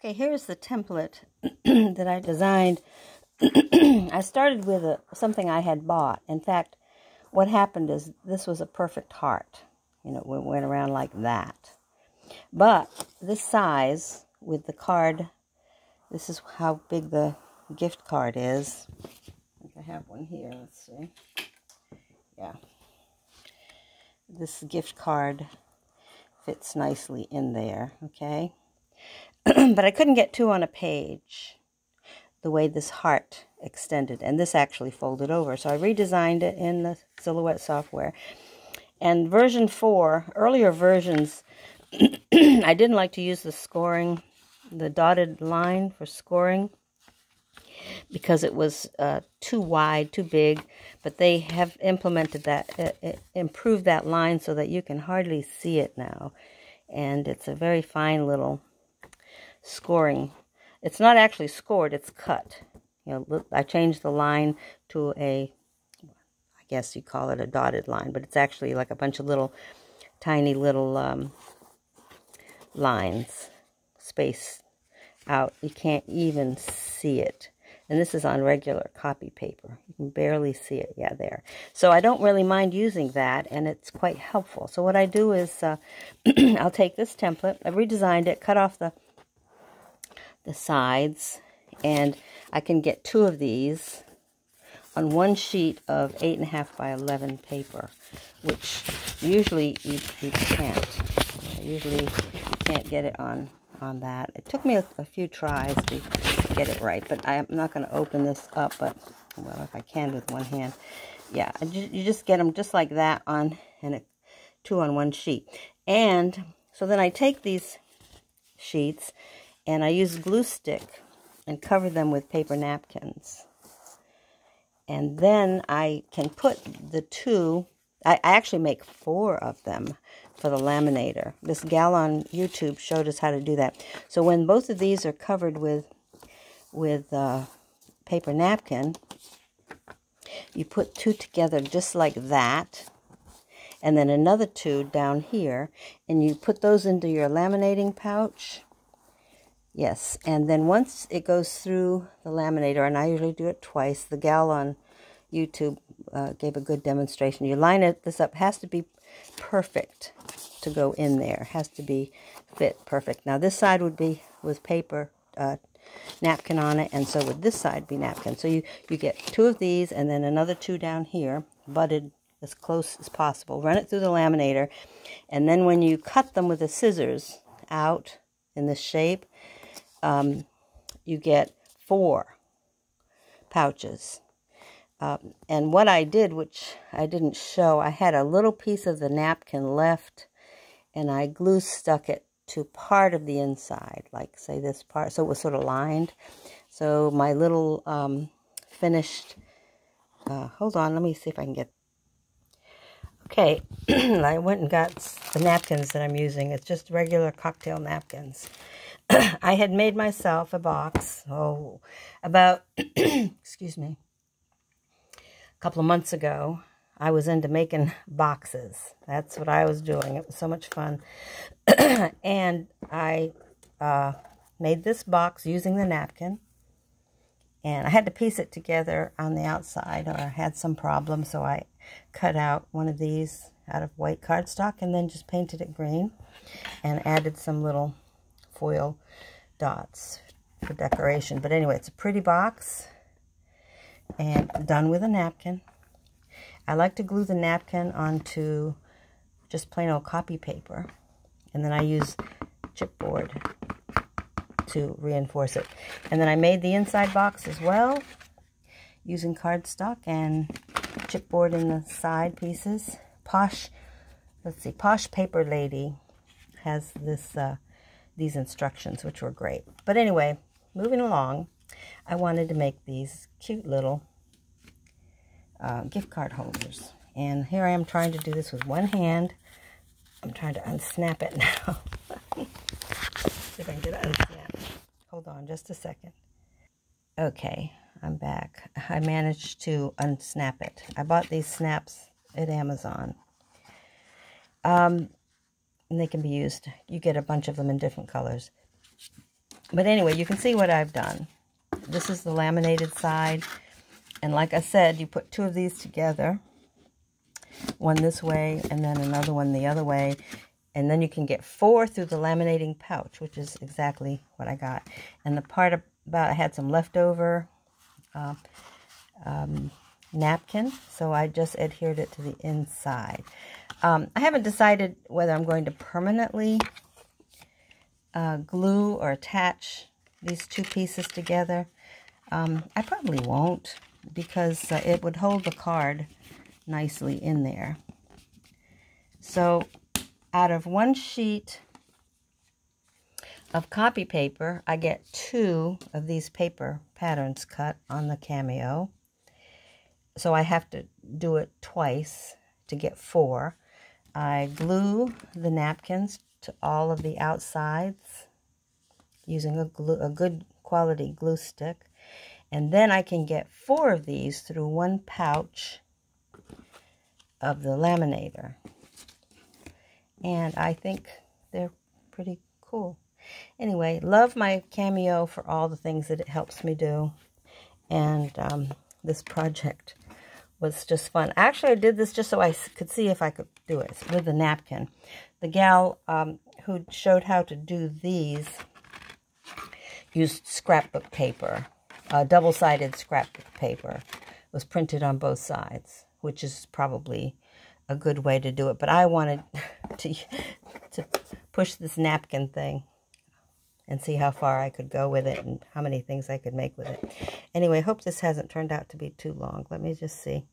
Okay, here's the template that I designed. I started with something I had bought. In fact, what happened is this was a perfect heart. You know, it went around like that. But this size with the card, this is how big the gift card is. I think I have one here. Let's see. Yeah. This gift card fits nicely in there, okay? But I couldn't get two on a page the way this heart extended, and this actually folded over. So I redesigned it in the Silhouette software. And version 4, earlier versions, I didn't like to use the dotted line for scoring, because it was too wide, too big. But they have implemented that, improved that line so that you can hardly see it now. And it's a very fine little scoring. It's not actually scored, it's cut. You know, I changed the line to I guess you call it a dotted line, but it's actually like a bunch of little, tiny little lines spaced out. You can't even see it. And this is on regular copy paper. You can barely see it. Yeah, there. So I don't really mind using that, and it's quite helpful. So what I do is I'll take this template. I redesigned it, cut off the sides, and I can get two of these on one sheet of 8.5 by 11 paper, which usually you can't. Usually you can't get it on that. It took me a few tries to get it right, but I'm not going to open this up, but, well, if I can with one hand. Yeah, you just get them just like that two on one sheet. And so then I take these sheets and I use glue stick and cover them with paper napkins. And then I can put the two, I actually make 4 of them for the laminator. This gal on YouTube showed us how to do that. So when both of these are covered with paper napkin, you put 2 together just like that, and then another 2 down here, and you put those into your laminating pouch. Yes, and then once it goes through the laminator, and I usually do it twice, the gal on YouTube gave a good demonstration. You line this up, has to be perfect to go in there, has to be fit perfect. Now this side would be with paper napkin on it, and so would this side be napkin. So you get 2 of these, and then another 2 down here, butted as close as possible. Run it through the laminator, and then when you cut them with the scissors out in this shape, you get 4 pouches. And what I did, which I didn't show, I had a little piece of the napkin left, and I glue stuck it to part of the inside, like say this part, so it was sort of lined. So my little finished, hold on, let me see if I can get, okay, I went and got the napkins that I'm using. It's just regular cocktail napkins. I had made myself a box, about, excuse me, a couple of months ago. I was into making boxes. That's what I was doing. It was so much fun. And I made this box using the napkin. And I had to piece it together on the outside, or I had some problem, so I cut out one of these out of white cardstock and then just painted it green and added some little foil dots for decoration. But anyway, it's a pretty box and done with a napkin. I like to glue the napkin onto just plain old copy paper, and then I use chipboard to reinforce it. And then I made the inside box as well using cardstock and chipboard in the side pieces. Posh Paper Lady has these instructions, which were great. But anyway, moving along, I wanted to make these cute little gift card holders. And here I am trying to do this with one hand. I'm trying to unsnap it now. See if I can get it unsnapped. Hold on just a second. Okay, I'm back. I managed to unsnap it. I bought these snaps at Amazon. And they can be used. You get a bunch of them in different colors. But anyway, you can see what I've done. This is the laminated side. And like I said, you put 2 of these together. One this way and then another one the other way. And then you can get 4 through the laminating pouch, which is exactly what I got. And the part about I had some leftover napkin, so I just adhered it to the inside. I haven't decided whether I'm going to permanently glue or attach these 2 pieces together. I probably won't, because it would hold the card nicely in there. So out of 1 sheet of copy paper, I get 2 of these paper patterns cut on the Cameo. So I have to do it twice to get 4. I glue the napkins to all of the outsides using a good quality glue stick. And then I can get 4 of these through 1 pouch of the laminator. And I think they're pretty cool. Anyway, love my Cameo for all the things that it helps me do. And this project was just fun. Actually, I did this just so I could see if I could do it with the napkin. The gal who showed how to do these used scrapbook paper, double-sided scrapbook paper. It was printed on both sides, which is probably a good way to do it. But I wanted to push this napkin thing and see how far I could go with it and how many things I could make with it. Anyway, I hope this hasn't turned out to be too long. Let me just see.